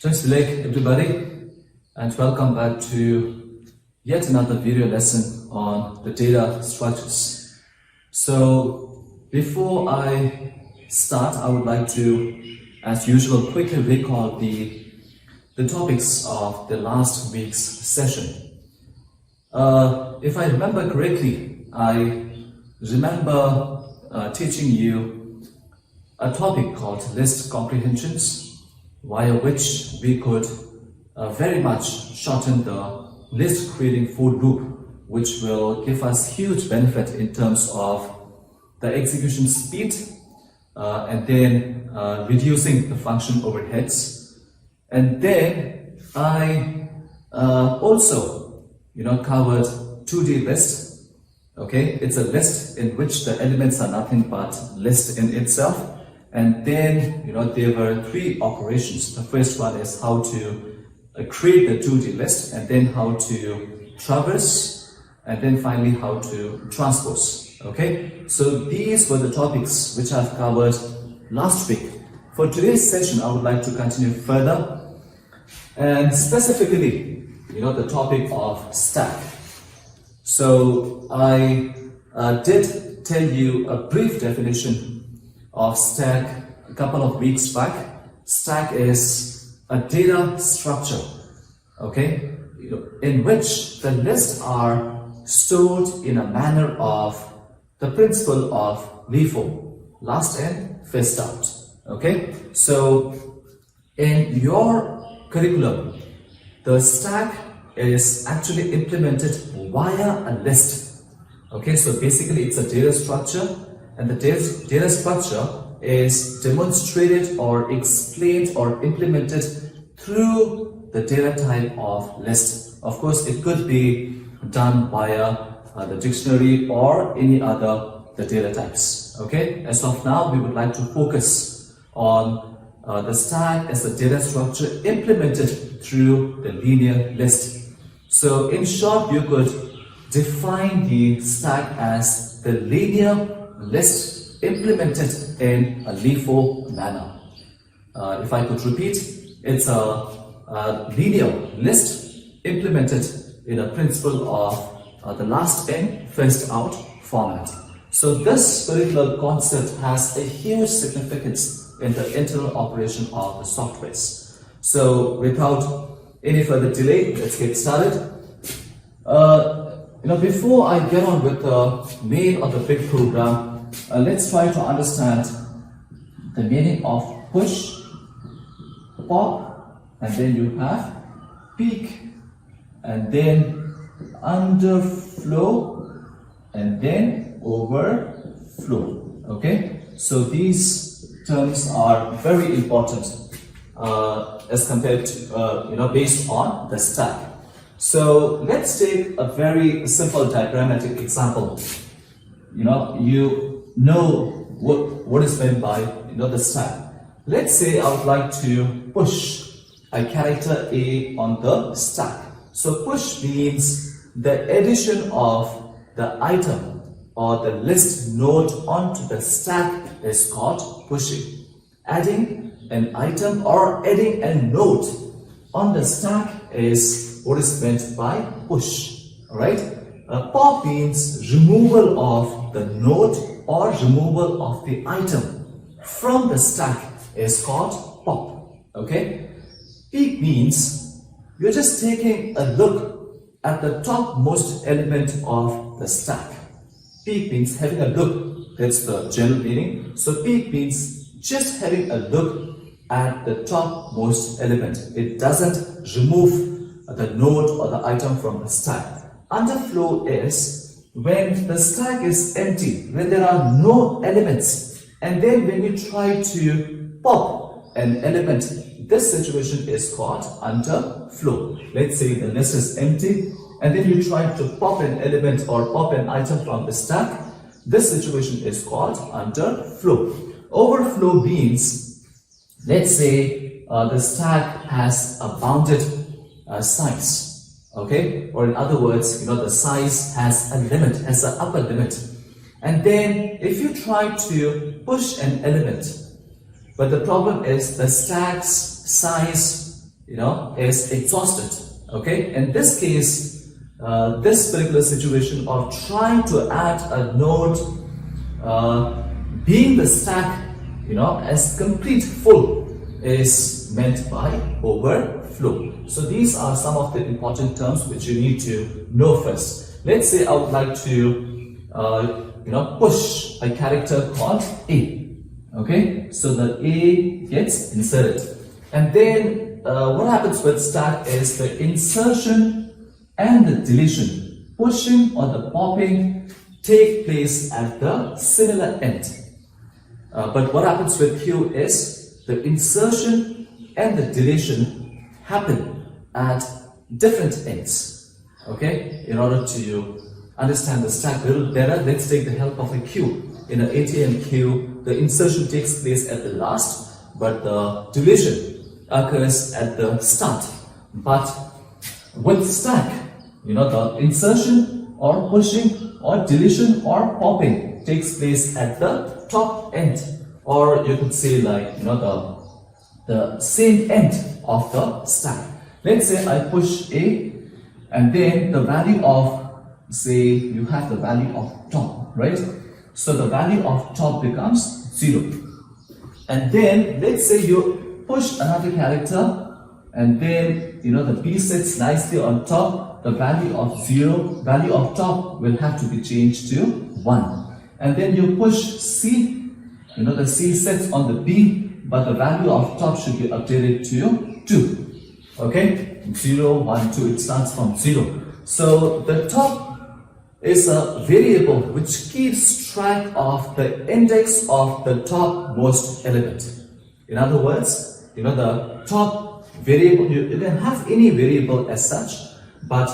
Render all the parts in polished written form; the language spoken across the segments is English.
Just like everybody, and welcome back to yet another video lesson on the data structures. So before I start, I would like to, as usual, quickly recall the topics of the last week's session. If I remember correctly, I remember teaching you a topic called list comprehensions, via which we could very much shorten the list creating for loop, which will give us huge benefit in terms of the execution speed and then reducing the function overheads. And then I also covered 2D list. Okay, it's a list in which the elements are nothing but list in itself. And then, there were three operations. The first one is how to create the 2D list, and then how to traverse, and then finally how to transpose. Okay, so these were the topics which I've covered last week. For today's session, I would like to continue further, and specifically, the topic of stack. So I did tell you a brief definition of stack a couple of weeks back. Stack is a data structure, okay, in which the lists are stored in a manner of the principle of LIFO, last in, first out. Okay, so in your curriculum, the stack is actually implemented via a list. Okay, so basically it's a data structure, and the data structure is demonstrated or explained or implemented through the data type of list. Of course, it could be done via the dictionary or any other the data types. Okay, as of now, we would like to focus on the stack as the data structure implemented through the linear list. So in short, you could define the stack as the linear list implemented in a LIFO manner. If I could repeat, it's a linear list implemented in a principle of the last in, first out format. So this particular concept has a huge significance in the internal operation of the softwares. So without any further delay, let's get started. Before I get on with the main of the big program, let's try to understand the meaning of push, pop, and then you have peak, and then underflow, and then overflow. Okay, so these terms are very important as compared to based on the stack. So let's take a very simple diagrammatic example. You know what is meant by the stack. Let's say I would like to push a character A on the stack. So push means the addition of the item or the list node onto the stack is called pushing. Adding an item or adding a node on the stack is what is meant by push. Alright? Pop means removal of the node or removal of the item from the stack is called pop. Okay? Peek means you're just taking a look at the topmost element of the stack. Peek means having a look. That's the general meaning. So peek means just having a look at the topmost element. It doesn't remove the node or the item from the stack. Underflow is when the stack is empty, when there are no elements, and then when you try to pop an element, this situation is called underflow. Let's say the list is empty, and then you try to pop an element or pop an item from the stack. This situation is called underflow. Overflow means, let's say the stack has a bounded size. Okay, or in other words, the size has a limit, has an upper limit. And then if you try to push an element, but the problem is the stack's size is exhausted. Okay, in this case, this particular situation of trying to add a node being the stack, as complete full is meant by overflow. So these are some of the important terms which you need to know first. Let's say I would like to push a character called A. Okay, so the A gets inserted, and then what happens with stack is the insertion and the deletion, pushing or the popping, take place at the similar end. But what happens with Q is the insertion and the deletion happen at different ends. Okay, in order to understand the stack a little better, let's take the help of a queue. In an ATM queue, the insertion takes place at the last, but the deletion occurs at the start. But with stack, the insertion or pushing or deletion or popping takes place at the top end, or you could say like the same end of the stack. Let's say I push A, and then the value of, say you have the value of top, right? So the value of top becomes 0. And then let's say you push another character, and then the B sits nicely on top. The value of top will have to be changed to 1. And then you push C, the C sits on the B, but the value of top should be updated to 2. Okay, 0, 1, 2, it starts from 0. So the top is a variable which keeps track of the index of the topmost element. In other words, the top variable, you can have any variable as such, but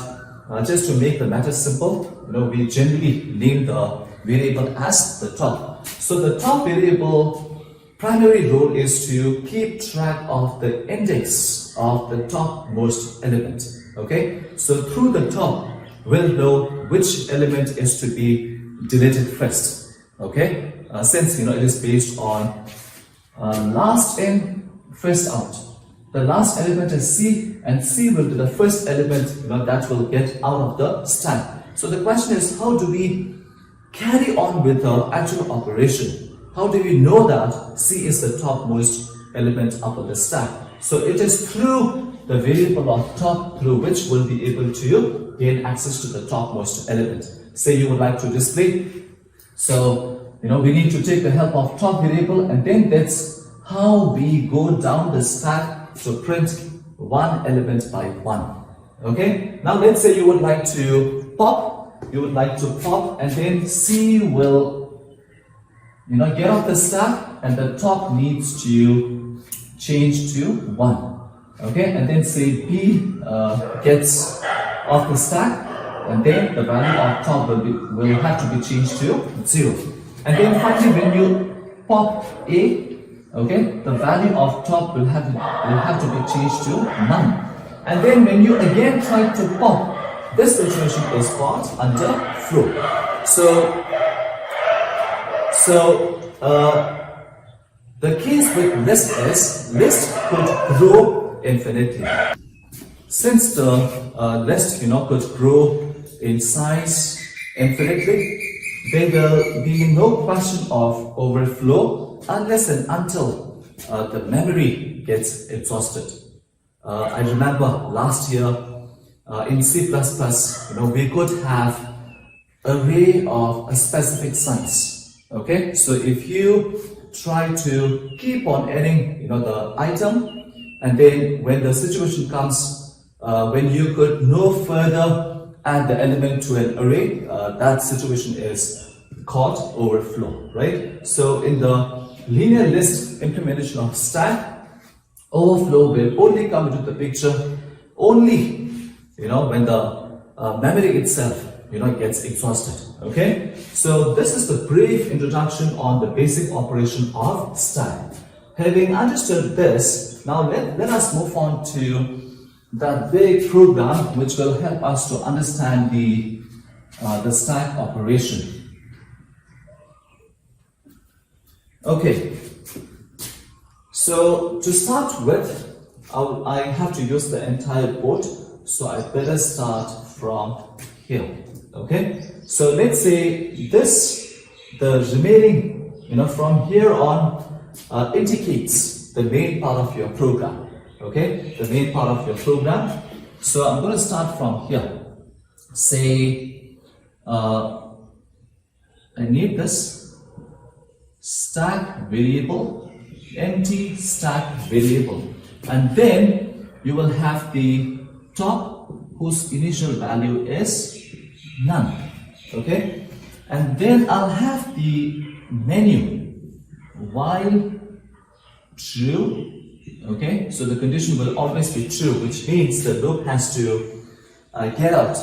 just to make the matter simple, we generally name the variable as the top. So the top variable primary role is to keep track of the index of the topmost element. Okay, so through the top, we'll know which element is to be deleted first. Okay, since it is based on last in, first out. The last element is C, and C will be the first element that will get out of the stack. So the question is, how do we carry on with the actual operation? How do we know that C is the topmost element up of the stack? So it is through the variable of top through which we'll be able to gain access to the topmost element. Say you would like to display. So, we need to take the help of top variable, and then that's how we go down the stack to print one element by one. Okay, now let's say you would like to pop, and then C will, get off the stack, and the top needs to change to 1. Okay, and then say B gets off the stack, and then the value of top will have to be changed to 0. And then finally, when you pop A, okay, the value of top will have to be changed to none. And then when you again try to pop, this situation is called under flow. So the case with list is list could grow infinitely. Since the list could grow in size infinitely, there will be no question of overflow unless and until the memory gets exhausted. I remember last year in C++, we could have array of a specific size. Okay, so if you try to keep on adding, the item, and then when the situation comes, when you could no further add the element to an array, that situation is called overflow, right? So in the linear list implementation of stack, overflow will only come into the picture only, when the memory itself, gets exhausted. Okay, so this is the brief introduction on the basic operation of stack. Having understood this, now let us move on to that big program which will help us to understand the stack operation. Okay, so to start with, I have to use the entire board, so I better start from here. Okay, so let's say the remaining, from here on indicates the main part of your program. Okay, the main part of your program. So I'm going to start from here. Say I need this stack variable, empty stack variable, and then you will have the top whose initial value is none. Okay, and then I'll have the menu while true. Okay, so the condition will always be true, which means the loop has to get out,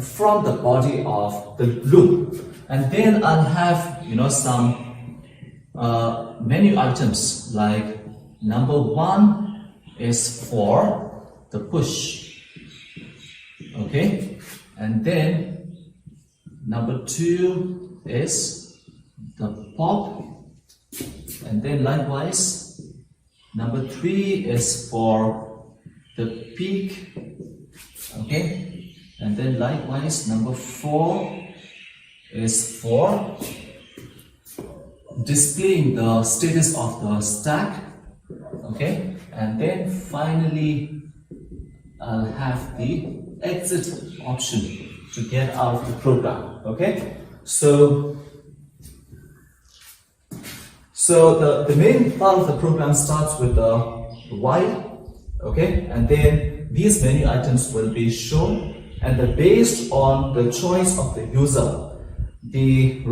from the body of the loop. And then I'll have, some menu items, like number 1 is for the push. Okay, and then number 2 is the pop, and then likewise number 3 is for the peak. Okay, and then likewise number 4 is for displaying the status of the stack. Okay, and then finally I'll have the exit option to get out of the program. Okay, so the main part of the program starts with the while. Okay, and then these menu items will be shown, and based on the choice of the user, the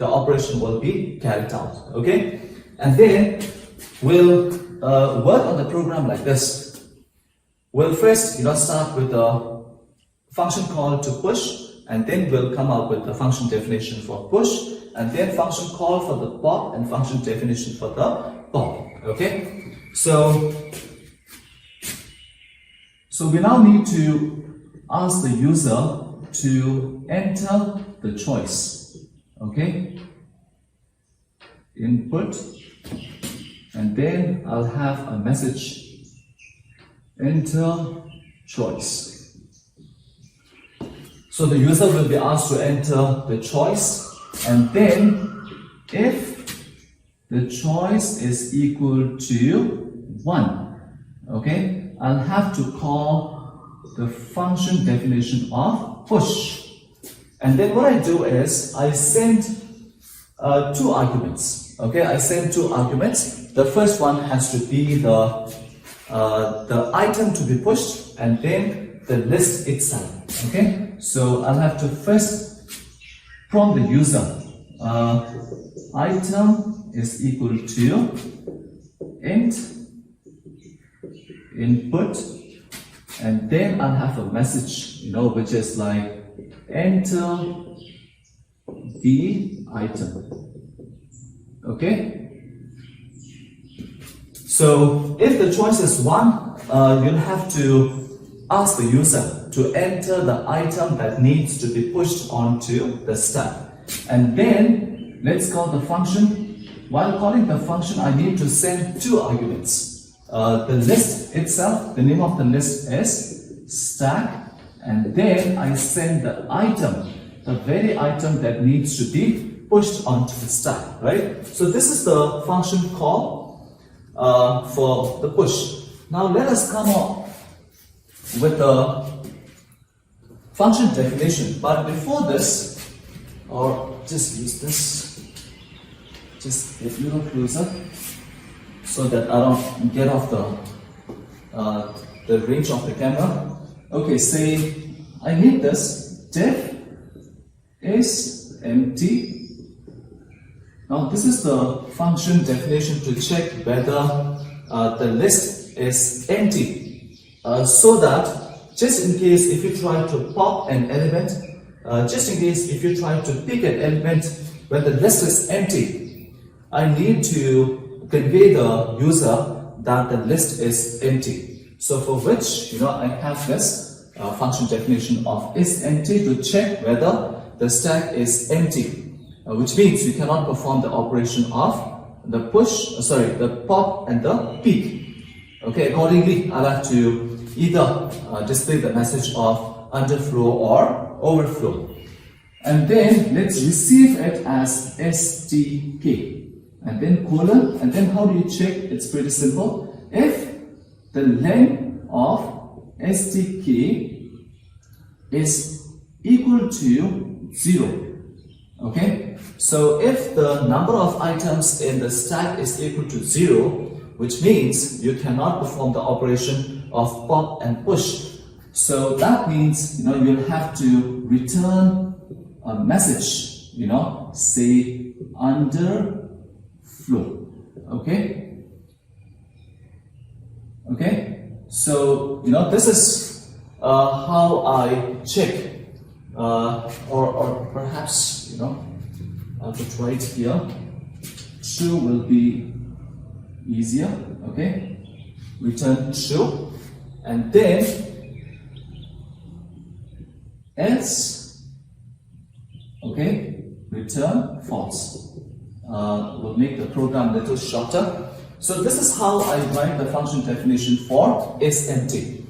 operation will be carried out. Okay, and then we'll work on the program like this. We'll first start with the function call to push, and then we'll come up with the function definition for push, and then function call for the pop and function definition for the pop. Okay, so we now need to ask the user to enter the choice. Okay, input, and then I'll have a message, enter choice. So the user will be asked to enter the choice, and then if the choice is equal to 1, okay, I'll have to call the function definition of push. And then what I do is I send 2 arguments. Okay, I send 2 arguments. The first one has to be the item to be pushed, and then the list itself. Okay, so I'll have to first prompt the user, item is equal to int input, and then I'll have a message, which is like enter the item. Okay, so if the choice is 1, you'll have to ask the user to enter the item that needs to be pushed onto the stack. And then let's call the function. While calling the function, I need to send 2 arguments. The list itself, the name of the list is stack, and then I send the item, the very item that needs to be pushed onto the stack, right? So this is the function call for the push. Now let us come up with the function definition, but before this, or just use this, just get a little closer so that I don't get off the range of the camera. Okay, say I need this def is empty. Now this is the function definition to check whether the list is empty. So that just in case if you try to pop an element, just in case if you try to pick an element when the list is empty, I need to convey the user that the list is empty. So for which, I have this function definition of is empty to check whether the stack is empty, which means you cannot perform the operation of the pop and the peak. Okay, accordingly, I'll have to either display the message of underflow or overflow. And then let's receive it as STK. And then colon, and then how do you check? It's pretty simple. If the length of STK is equal to 0. Okay, so if the number of items in the stack is equal to 0, which means you cannot perform the operation of pop and push. So that means, you'll have to return a message, say underflow. Okay. Okay. So, this is how I check, or perhaps, I'll put right here. True will be easier. Okay. Return true, and then else. Okay. Return false. We'll make the program a little shorter. So this is how I write the function definition for is empty.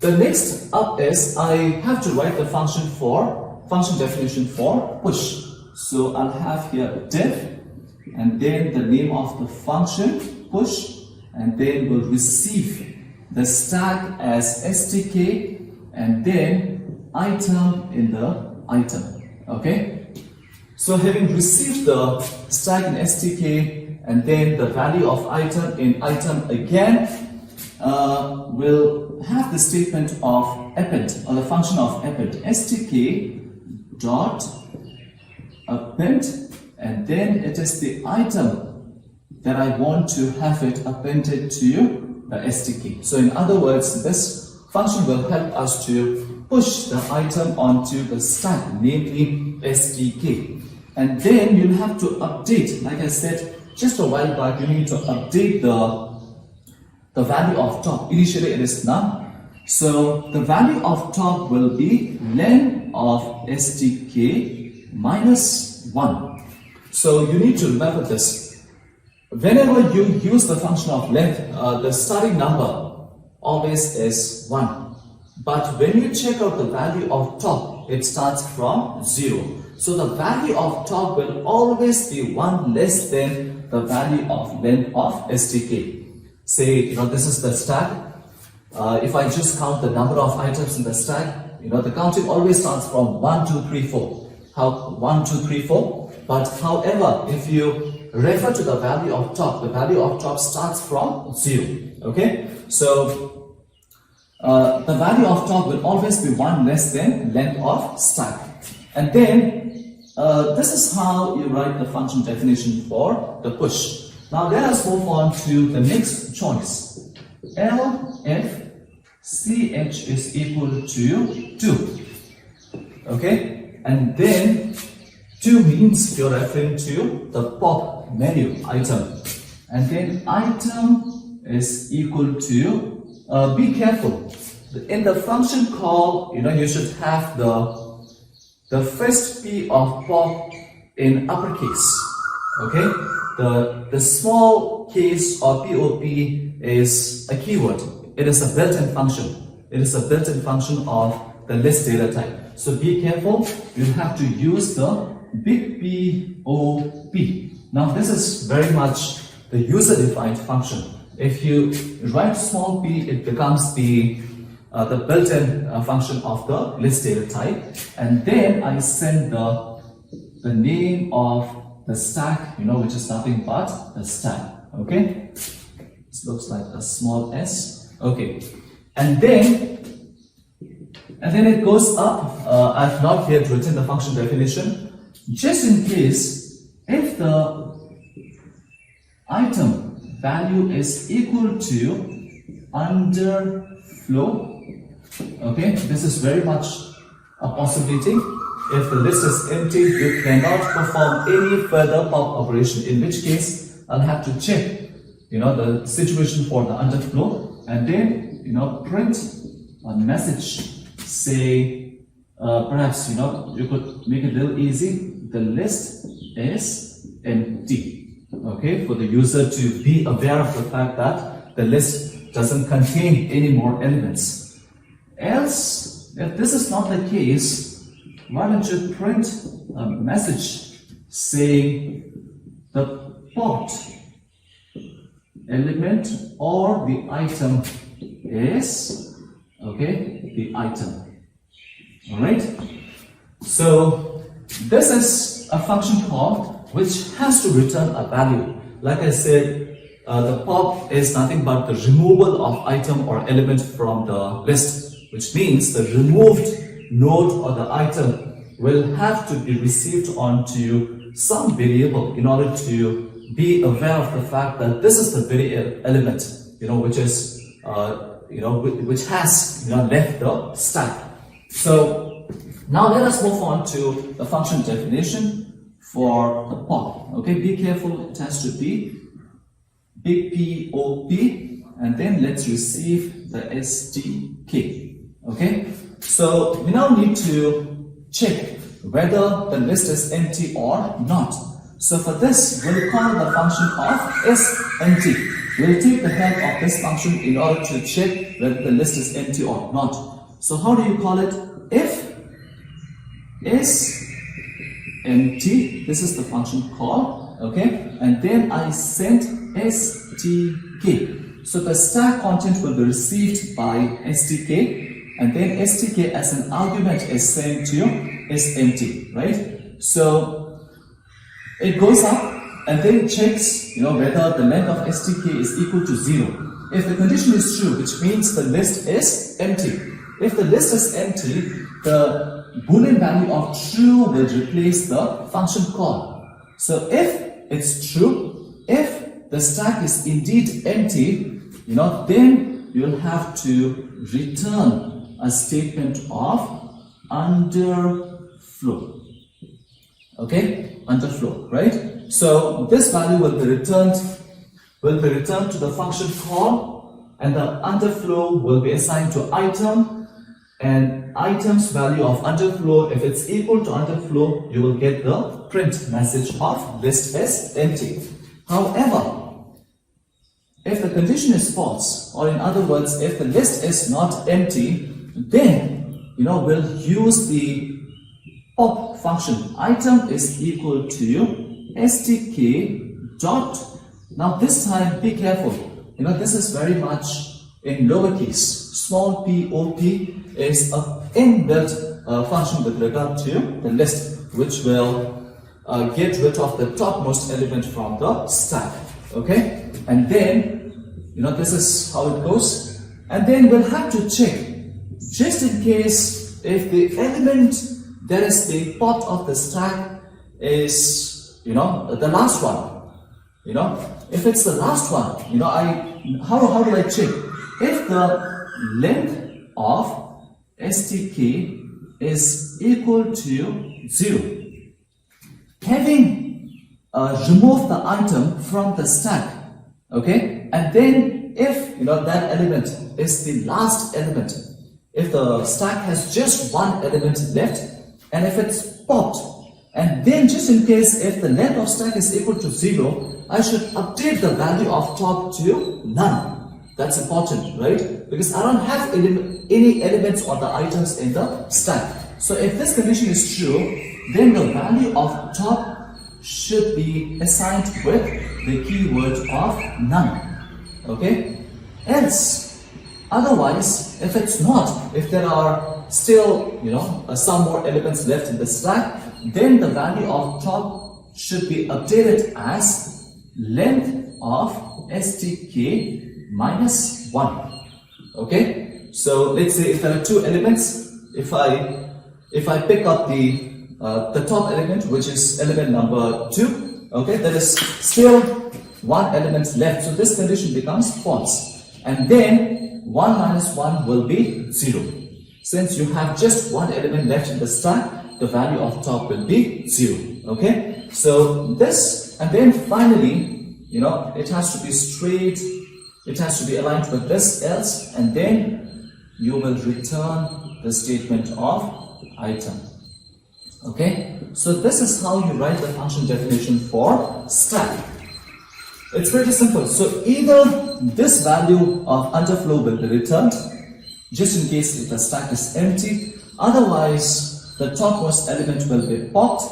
The next up is I have to write the function definition for push. So I'll have here diff, and then the name of the function push, and then we'll receive the stack as STK, and then item in the item. Okay. So having received the stack in STK and then the value of item in item again, we'll have the statement of append, or the function of append, STK dot append, and then it is the item that I want to have it appended to the STK. So in other words, this function will help us to push the item onto the stack, namely STK. And then you'll have to update, like I said just a while back, you need to update the value of top. Initially it is none. So the value of top will be length of STK minus 1. So you need to remember this. Whenever you use the function of length, the starting number always is 1. But when you check out the value of top, it starts from 0. So the value of top will always be 1 less than the value of length of STK. Say, this is the stack. If I just count the number of items in the stack, the counting always starts from 1, 2, 3, 4. How 1, 2, 3, 4. But however, if you refer to the value of top, the value of top starts from 0. Okay? So the value of top will always be 1 less than length of stack. And then this is how you write the function definition for the push. Now let us move on to the next choice. L if ch is equal to 2. Okay? And then 2 means you're referring to the pop menu item. And then item is equal to, be careful. In the function call, you should have the first P of pop in uppercase. Okay? The small case or POP is a keyword. It is a built-in function. It is a built-in function of the list data type. So be careful. You have to use the big POP. Now this is very much the user-defined function. If you write small p, it becomes the built-in function of the list data type, and then I send the name of the stack, which is nothing but the stack. Okay, this looks like a small s. Okay, and then it goes up. I've not yet written the function definition, just in case if the item value is equal to underflow. Okay, this is very much a possibility. If the list is empty, you cannot perform any further pop operation, in which case I'll have to check the situation for the underflow, and then print a message. Say perhaps you could make it a little easy. The list is empty. okay, for the user to be aware of the fact that the list doesn't contain any more elements. Else, if this is not the case, why don't you print a message saying the popped element or the item is, okay, the item. Alright? So this is a function call which has to return a value. Like I said, the pop is nothing but the removal of item or element from the list, which means the removed node or the item will have to be received onto some variable in order to be aware of the fact that this is the very element, which is, which has, left the stack. So now let us move on to the function definition for the pop. Okay, be careful, it has to be big P-O-P, and then let's receive the STK. Okay, so we now need to check whether the list is empty or not. So for this, we'll call the function of sEmpty. We'll take the help of this function in order to check whether the list is empty or not. So how do you call it? If is empty, this is the function call, okay, and then I sent STK. So the stack content will be received by STK, and then STK as an argument is sent to sEmpty, right? So it goes up and then checks, whether the length of STK is equal to 0. If the condition is true, which means the list is empty. If the list is empty, the Boolean value of true will replace the function call. So if it's true, if the stack is indeed empty, then you'll have to return a statement of underflow. Okay, underflow, right? So this value will be returned to the function call, and the underflow will be assigned to item, and item's value of underflow, if it's equal to underflow, you will get the print message of list is empty. However, if the condition is false, or in other words, if the list is not empty, then we'll use the pop function. Item is equal to STK dot. Now this time, be careful. This is very much in lowercase. Small pop is a inbuilt function with regard to the list, which will get rid of the topmost element from the stack. Okay, and then this is how it goes. And then we'll have to check, just in case, if the element that is the part of the stack is, the last one. If it's the last one, how do I check? If the length of STK is equal to 0, having removed the item from the stack, okay, and then if that element is the last element, if the stack has just one element left, and if it's popped, and then just in case if the length of stack is equal to 0, I should update the value of top to none. That's important, right? Because I don't have any elements or the items in the stack. So if this condition is true, then the value of top should be assigned with the keyword of none. Okay? Else, otherwise, if it's not, if there are still, some more elements left in the stack, then the value of top should be updated as length of STK minus 1. Okay, so let's say if there are two elements, if I pick up the top element, which is element number 2, okay, there is still one element left, so this condition becomes false, and then 1 minus 1 will be 0. Since you have just one element left in the stack, the value of top will be 0. Okay, so this, and then finally, it has to be straight, it has to be aligned with this else, and then you will return the statement of item. Okay, so this is how you write the function definition for stack. It's pretty simple. So either this value of underflow will be returned, just in case if the stack is empty, otherwise the topmost element will be popped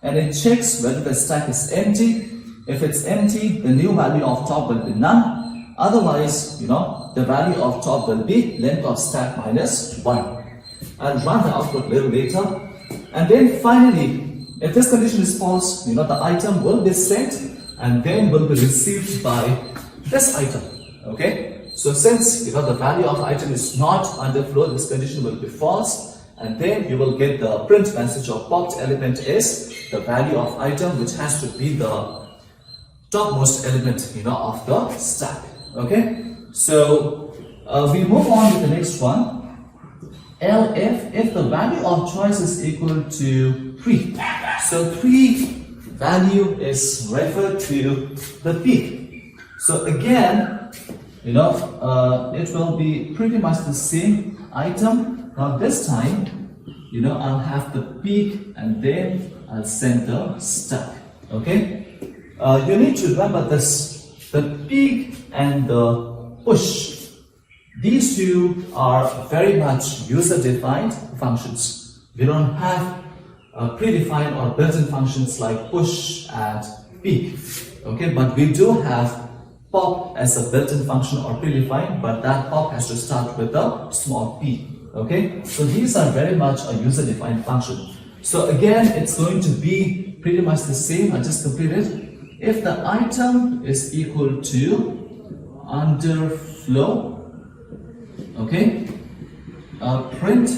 and it checks whether the stack is empty. If it's empty, the new value of top will be none. Otherwise, the value of top will be length of stack minus 1. I'll run the output a little later. And then finally, if this condition is false, the item will be sent and then will be received by this item. Okay? So since the value of item is not underflow, this condition will be false, and then you will get the print message of popped element is the value of item, which has to be the topmost element of the stack. Okay, so we move on to the next one. If the value of choice is equal to 3, so 3 value is referred to the peak. So again, it will be pretty much the same item. Now this time, I'll have the peak and then I'll send the stack. Okay. You need to remember this, the peak and the push. These two are very much user-defined functions. We don't have predefined or built-in functions like push and peak. Okay, but we do have pop as a built-in function or predefined, but that pop has to start with a small p. Okay, so these are very much a user-defined function. So again, it's going to be pretty much the same. I just completed. If the item is equal to underflow, okay, print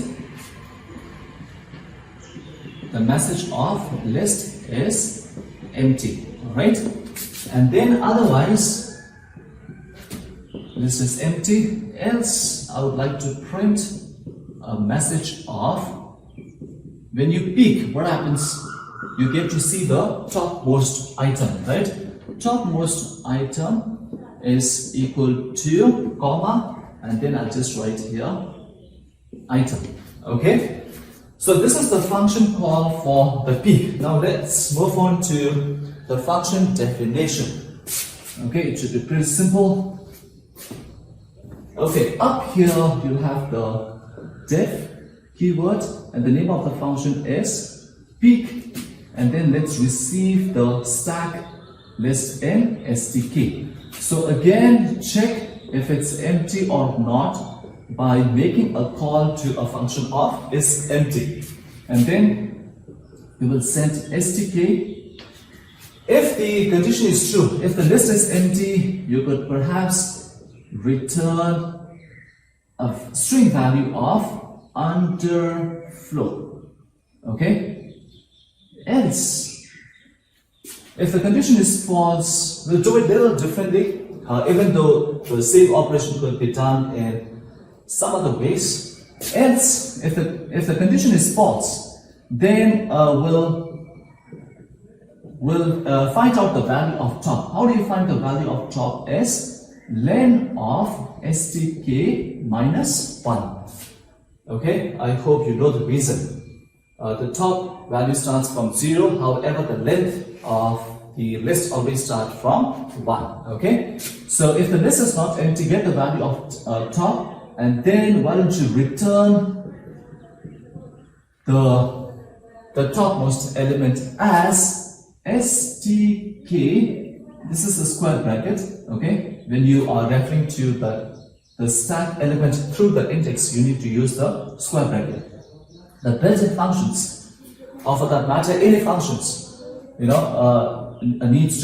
the message of list is empty, alright? And then otherwise, list is empty, else I would like to print a message of when you peak, what happens? You get to see the topmost item, right? Topmost item is equal to, comma, and then I'll just write here, item. Okay? So this is the function call for the peak. Now let's move on to the function definition. Okay, it should be pretty simple. Okay, up here you have the def keyword, and the name of the function is peak. And then let's receive the stack list in STK. So again, check if it's empty or not by making a call to a function of is empty. And then we will send STK. If the condition is true, if the list is empty, you could perhaps return a string value of underflow. Okay? Else, if the condition is false, we'll do it a little differently, even though the same operation could be done in some other ways. Else, if the condition is false, then we'll find out the value of top. How do you find the value of top? Is len of stk minus 1. Okay, I hope you know the reason. The top value starts from 0, however the length of the list always starts from 1. Okay, so if the list is not empty, get the value of top, and then why don't you return the topmost element as stk. This is the square bracket. Okay, when you are referring to the stack element through the index, you need to use the square bracket. The built-in functions, or for that matter, any functions, needs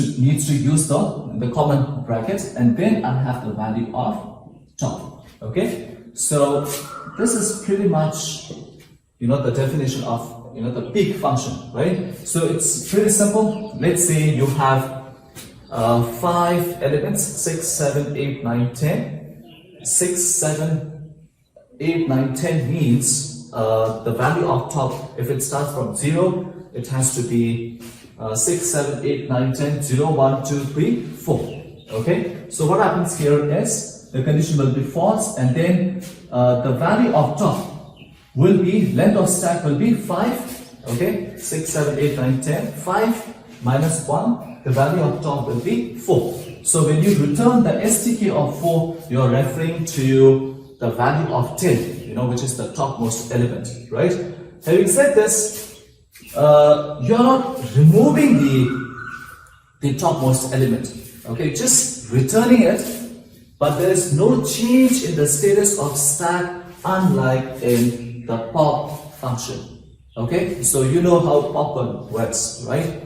to use the common bracket, and then I have the value of top. Okay, so this is pretty much the definition of the peak function, right? So it's pretty simple. Let's say you have 5 elements, 6, 7, 8, 9, 10. 6, 7, 8, 9, 10 means the value of top, if it starts from 0, it has to be 6, 7, 8, 9, 10, 0, 1, 2, 3, 4. Okay, so what happens here is the condition will be false, and then the value of top will be, length of stack will be 5. Okay, 6, 7, 8, 9, 10, 5 minus 1, the value of top will be 4. So when you return the STK of 4, you're referring to the value of 10, which is the topmost element, right? Having said this, you're not removing the topmost element, okay? Just returning it, but there is no change in the status of stack, unlike in the pop function, okay? So you know how popcorn works, right?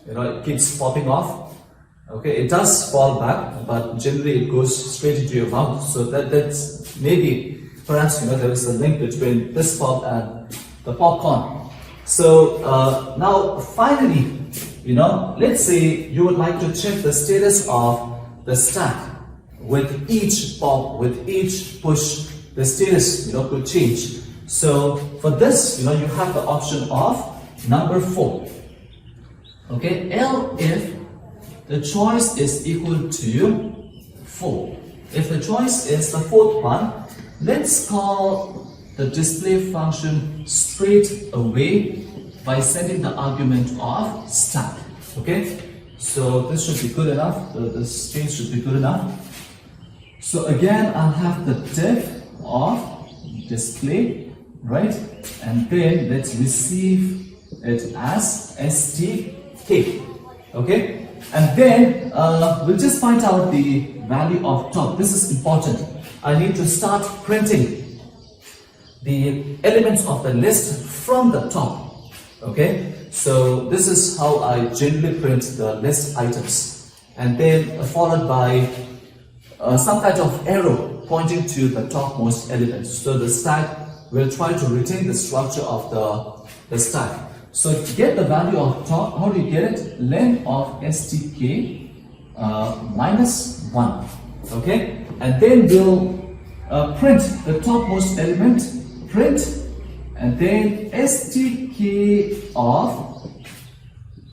It keeps popping off. Okay, it does fall back, but generally it goes straight into your mouth. So that's maybe, perhaps, there is a link between this pop and the popcorn. So now finally, let's say you would like to check the status of the stack with each pop, with each push, the status, could change. So for this, you have the option of number 4. Okay, L if the choice is equal to 4. If the choice is the fourth one, let's call the display function straight away by sending the argument of stack. Okay, so this should be good enough. This change should be good enough. So again, I'll have the diff of display, right? And then let's receive it as STK. Okay. And then we'll just find out the value of top. This is important. I need to start printing the elements of the list from the top. Okay, so this is how I generally print the list items, and then followed by some kind of arrow pointing to the topmost element. So the stack will try to retain the structure of the stack. So to get the value of top, how do you get it? Len of STK minus 1. Okay? And then we'll print the topmost element, print, and then STK of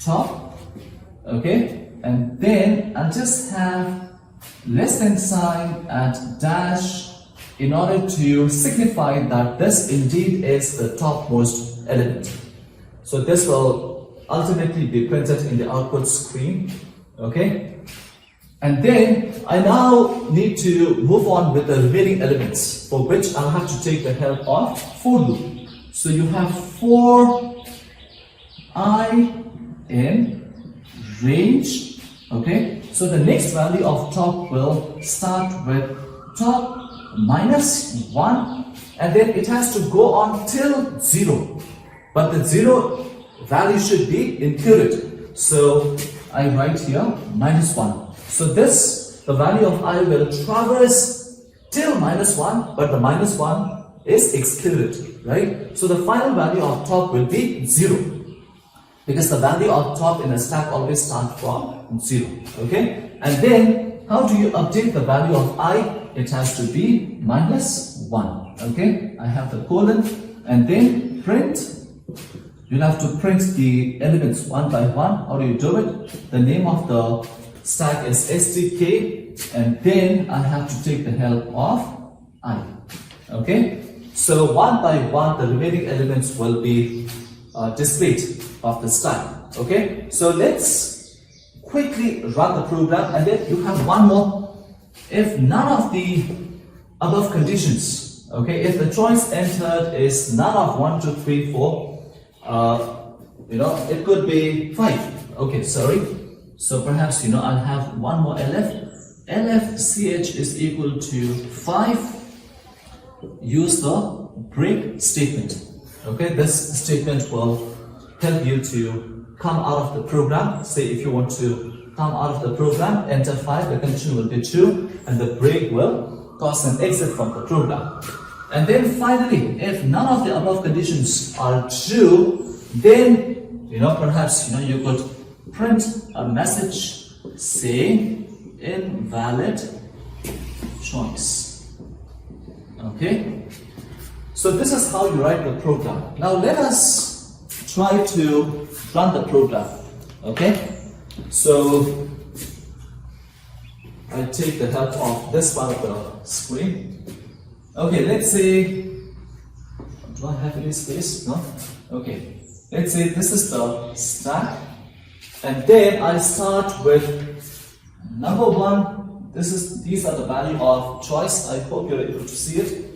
top. Okay? And then I'll just have less than sign and dash in order to signify that this indeed is the topmost element. So this will ultimately be printed in the output screen, okay? And then I now need to move on with the remaining elements, for which I'll have to take the help of for loop. So you have for I in range, okay? So the next value of top will start with top minus 1, and then it has to go on till 0. But the 0 value should be included. So I write here minus 1. So this, the value of I will traverse till minus 1, but the minus 1 is excluded, right? So the final value of top will be 0. Because the value of top in a stack always starts from 0, okay? And then, how do you update the value of I? It has to be minus 1, okay? I have the colon, and then print. You'll have to print the elements one by one. How do you do it? The name of the stack is STK, and then I have to take the help of I. Okay? So one by one, the remaining elements will be displayed of the stack. Okay? So let's quickly run the program, and then you have one more. If none of the above conditions, okay, if the choice entered is none of 1, 2, 3, 4, it could be 5. Okay, sorry. So perhaps, I'll have one more LF. LFCH is equal to 5. Use the break statement. Okay, this statement will help you to come out of the program. Say if you want to come out of the program, enter 5, the condition will be true, and the break will cause an exit from the program. And then finally, if none of the above conditions are true, then perhaps you could print a message saying invalid choice. Okay, so this is how you write the program. Now let us try to run the program. Okay, so I take the help of this part of the screen. Okay, let's say, do I have any space? No? Okay, let's say this is the stack, and then I start with number 1, these are the value of choice. I hope you're able to see it.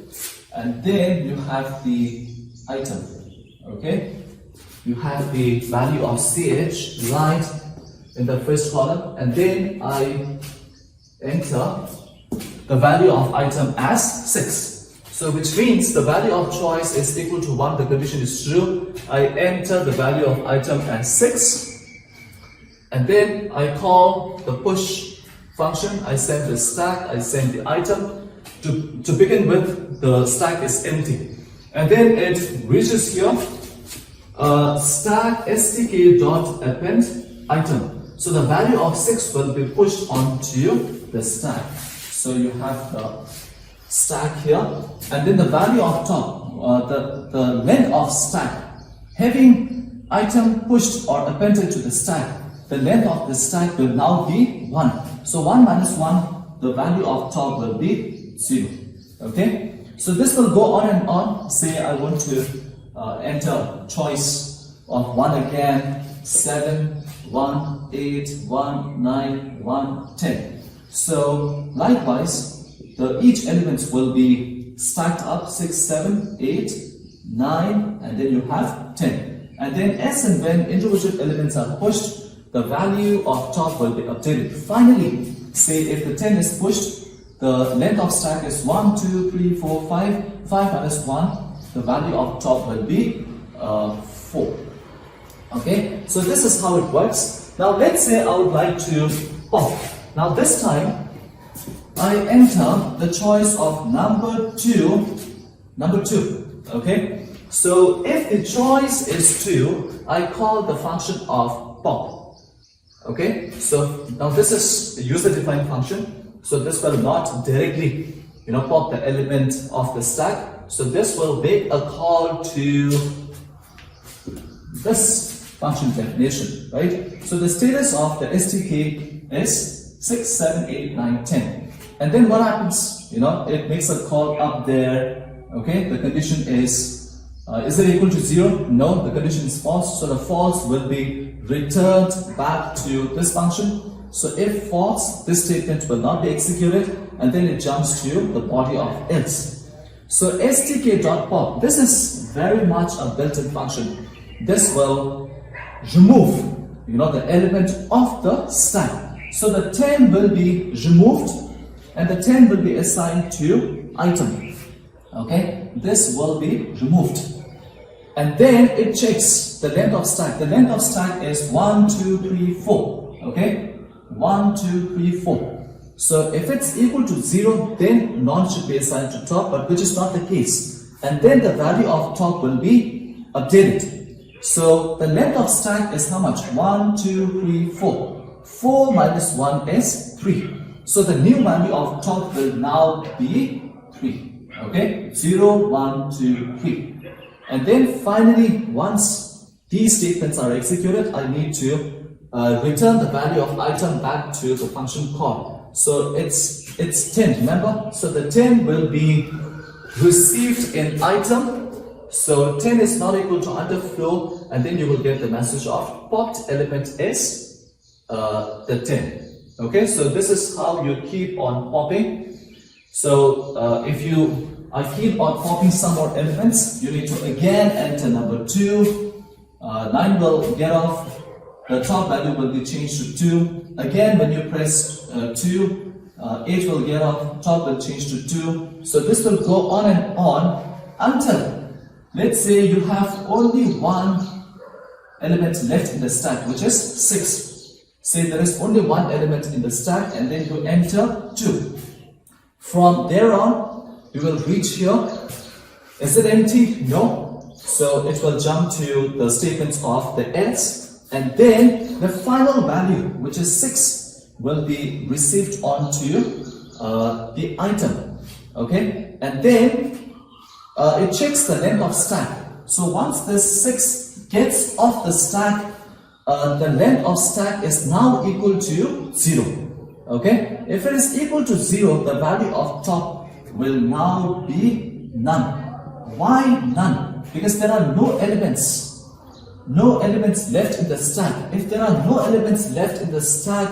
And then you have the item. Okay? You have the value of CH right in the first column, and then I enter the value of item as 6. So which means the value of choice is equal to 1, the condition is true. I enter the value of item as 6, and then I call the push function. I send the stack, I send the item. To begin with, the stack is empty, and then it reaches here, stack stk.append item. So the value of 6 will be pushed onto the stack. So you have the stack here, and then the value of top, the length of stack, having item pushed or appended to the stack, the length of the stack will now be 1. So 1 minus 1, the value of top will be 0. Okay, so this will go on and on. Say I want to enter choice of 1 again, 7, 1, 8, 1, 9, 1, 10. So likewise, each element will be stacked up 6, 7, 8, 9, and then you have 10. And then as and when individual elements are pushed, the value of top will be updated. Finally, say if the 10 is pushed, the length of stack is 1, 2, 3, 4, 5. 5 minus 1, the value of top will be 4. Okay, so this is how it works. Now let's say I would like to pop. Now this time, I enter the choice of number 2. Okay, so if the choice is 2, I call the function of pop. Okay, so now this is a user-defined function. So this will not directly, pop the element of the stack. So this will make a call to this function definition, right? So the status of the STK is 6, 7, 8, 9, 10. And then what happens? It makes a call up there. Okay, the condition is it equal to 0? No, the condition is false. So the false will be returned back to this function. So if false, this statement will not be executed, and then it jumps to the body of else. So stk.pop, this is very much a built-in function. This will remove, the element of the stack. So the 10 will be removed, and the 10 will be assigned to item. Okay, this will be removed. And then it checks the length of stack. The length of stack is 1, 2, 3, 4. Okay, 1, 2, 3, 4. So if it's equal to 0, then none should be assigned to top, but which is not the case. And then the value of top will be updated. So the length of stack is how much? 1, 2, 3, 4. 4 minus 1 is 3. So the new value of top will now be 3. Okay, 0, 1, 2, 3. And then finally, once these statements are executed, I need to return the value of item back to the function call. So it's 10, remember? So the 10 will be received in item. So 10 is not equal to underflow, and then you will get the message of popped element is the 10. Okay, so this is how you keep on popping. So if I keep on popping some more elements, you need to again enter number 2. 9 will get off. The top value will be changed to 2. Again, when you press 2, 8 will get off, top will change to 2. So this will go on and on until, let's say you have only one element left in the stack, which is 6. Say there is only one element in the stack, and then you enter 2. From there on, you will reach here. Is it empty? No. So it will jump to the statements of the else. And then the final value, which is 6, will be received onto the item. Okay, and then it checks the length of stack. So once this 6 gets off the stack, the length of stack is now equal to 0. Okay, if it is equal to 0, the value of top will now be none. Why none? Because there are no elements. No elements left in the stack. If there are no elements left in the stack,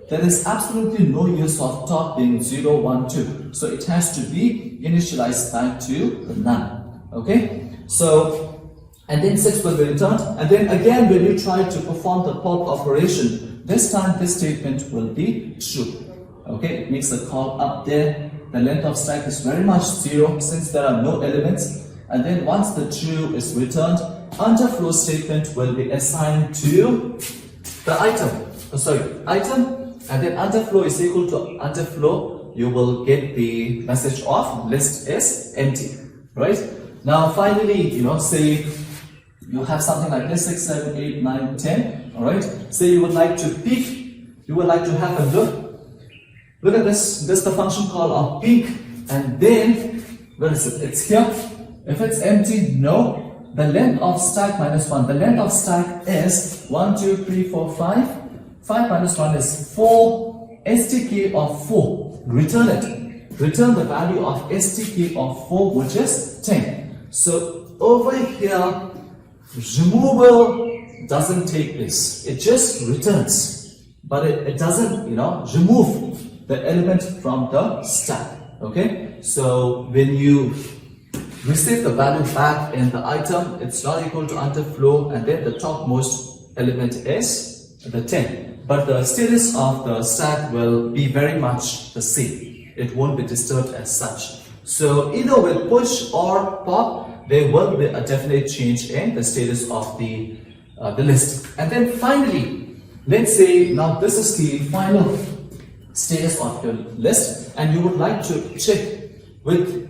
there is absolutely no use of top being 0, 1, 2. So it has to be initialized back to the none. Okay? So, and then 6 will be returned. And then again, when you try to perform the pop operation, this time this statement will be true. Okay? It makes the call up there. The length of stack is very much 0 since there are no elements. And then once the true is returned, underflow statement will be assigned to the item. Item, and then underflow is equal to underflow. You will get the message of list is empty, right? Now finally, say you have something like this 6, 7, 8, 9, 10. All right. Say you would like to peek. You would like to have a look. Look at this. This is the function call of peek, and then where is it? It's here. If it's empty, no. The length of stack minus 1. The length of stack is 1, 2, 3, 4, 5. 5 minus 1 is 4. STK of 4. Return it. Return the value of STK of 4, which is 10. So over here, removal doesn't take place. It just returns. But it doesn't, remove the element from the stack. Okay? So when you receive the value back in the item, it's not equal to underflow, and then the topmost element is the 10. But the status of the stack will be very much the same. It won't be disturbed as such. So either with push or pop, there will be a definite change in the status of the list. And then finally, let's say now this is the final status of your list, and you would like to check with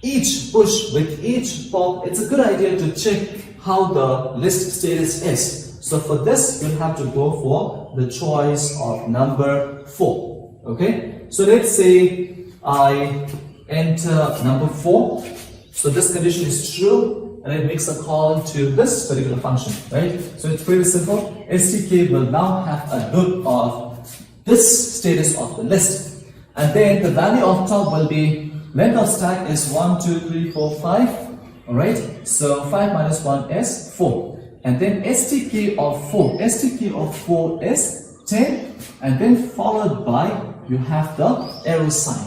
each push, with each pop. It's a good idea to check how the list status is. So for this, you'll have to go for the choice of number 4. Okay? So let's say I enter number 4. So this condition is true, and it makes a call to this particular function, right? So it's pretty simple. STK will now have a look of this status of the list. And then the value of top will be length of stack is 1, 2, 3, 4, 5. Alright, so 5 minus 1 is 4. And then STK of 4. STK of 4 is 10. And then followed by, you have the arrow sign.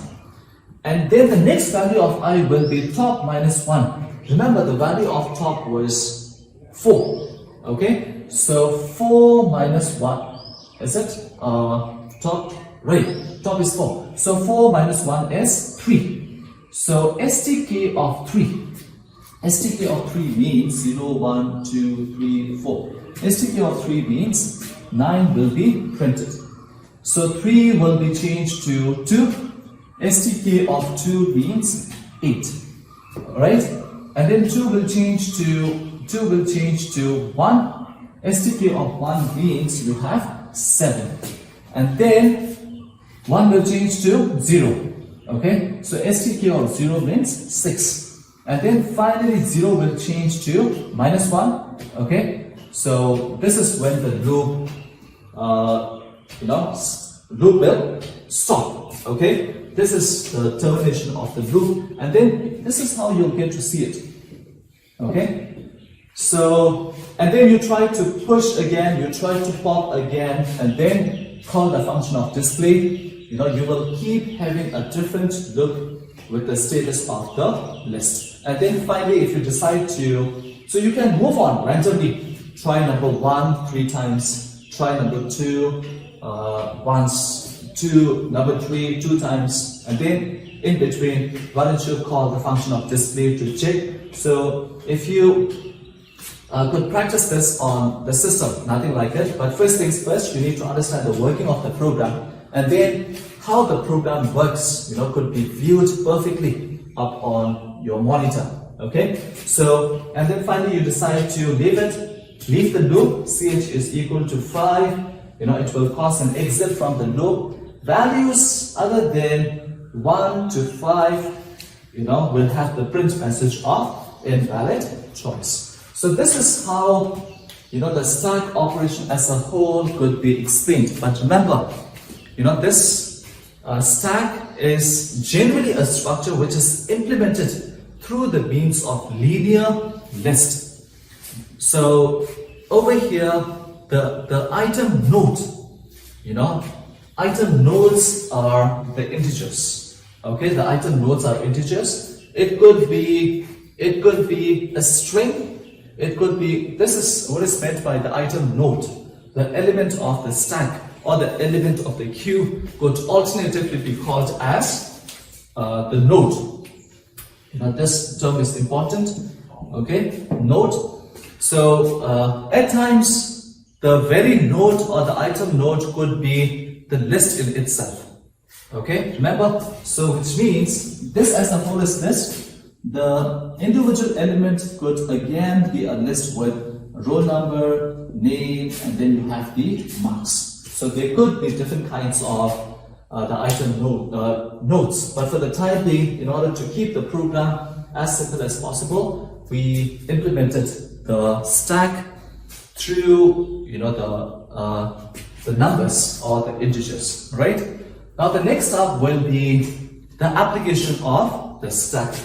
And then the next value of I will be top minus 1. Remember, the value of top was 4. Okay, so 4 minus 1. Is it? Top, right. Top is 4. So 4 minus 1 is 3. So STK of 3. STK of 3 means 0, 1, 2, 3, 4. STK of 3 means 9 will be printed. So 3 will be changed to 2. STK of 2 means 8. Alright? And then 2 will change to 1. STK of 1 means you have 7. And then 1 will change to 0. Okay, so STK of 0 means 6. And then finally 0 will change to minus 1. Okay, so this is when the loop, loop will stop. Okay, this is the termination of the loop, and then this is how you'll get to see it. Okay, so and then you try to push again, you try to pop again, and then call the function of display. You will keep having a different look with the status of the list. And then finally, if you decide to, so you can move on randomly. Try number 1 3 times, try number 2 once, number 3 2 times, and then in between, why don't you call the function of display to check. So if you could practice this on the system, nothing like it, but first things first, you need to understand the working of the program. And then how the program works, could be viewed perfectly up on your monitor. Okay, so and then finally you decide to leave the loop. Ch is equal to 5. It will cause an exit from the loop. Values other than 1 to 5, will have the print message of invalid choice. So this is how the stack operation as a whole could be explained. But remember, this stack is generally a structure which is implemented through the means of linear list. So over here, the item node item nodes are the integers. Okay, the item nodes are integers. It could be a string. It could be, this is what is meant by the item node. The element of the stack or the element of the queue could alternatively be called as the node. This term is important. Okay, node. So at times the very node or the item node could be the list in itself. Okay, remember, so which means this as a whole is list. The individual element could again be a list with roll number, name, and then you have the marks. So there could be different kinds of the item nodes. But for the time being, in order to keep the program as simple as possible, we implemented the stack through the numbers or the integers, right? Now the next step will be the application of the stack.